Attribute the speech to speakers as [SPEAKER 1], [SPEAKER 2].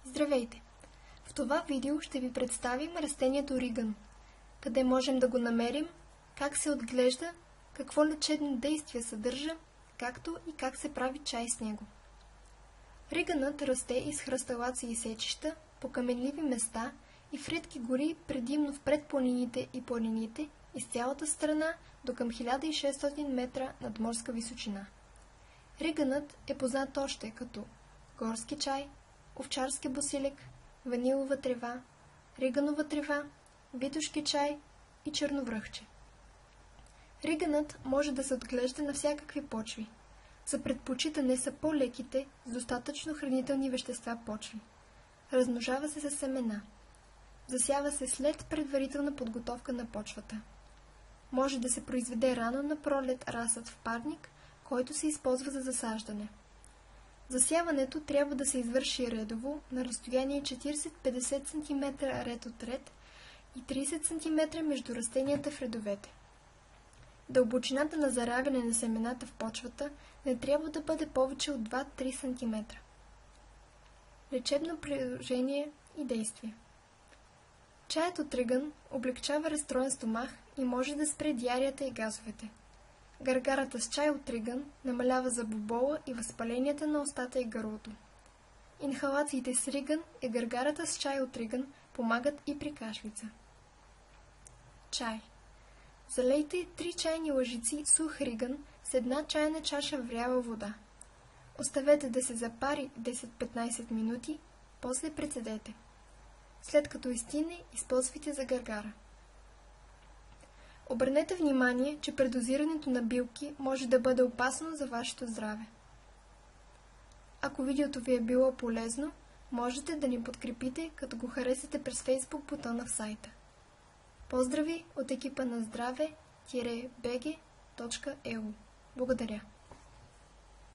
[SPEAKER 1] Здравейте! В това видео ще ви представим растението риган. Къде можем да го намерим, как се отглежда, какво лечебно действие съдържа, както и как се прави чай с него. Риганът расте из хръсталаци и сечища, по каменливи места и в редки гори, предимно в предпланините и планините, из цялата страна до към 1600 метра над морска височина. Риганът е познат още като горски чай, овчарски босилек, ванилова трева, риганова трева, витошки чай и черновръхче. Риганът може да се отглежда на всякакви почви. За предпочитане са по-леките, с достатъчно хранителни вещества почви. Размножава се със семена. Засява се след предварителна подготовка на почвата. Може да се произведе рано на пролет разсад в парник, който се използва за засаждане. Засяването трябва да се извърши редово на разстояние 40-50 см ред от ред и 30 см между растенията в редовете. Дълбочината на зарягане на семената в почвата не трябва да бъде повече от 2-3 см. Лечебно приложение и действие. Чаят от риган облегчава разстроен стомах и може да спре диарията и газовете. Гаргарата с чай от риган намалява зъбобола и възпаленията на устата и гърлото. Инхалациите с риган и гаргарата с чай от риган помагат и при кашлица. Чай. Залейте 3 чайни лъжици сух риган с 1 чайна чаша вряла вода. Оставете да се запари 10-15 минути, после прецедете. След като изстине, използвайте за гаргара. Обърнете внимание, че предозирането на билки може да бъде опасно за вашето здраве. Ако видеото ви е било полезно, можете да ни подкрепите, като го харесате през Facebook бутона в сайта. Поздрави от екипа на здраве-bg.eu. Благодаря!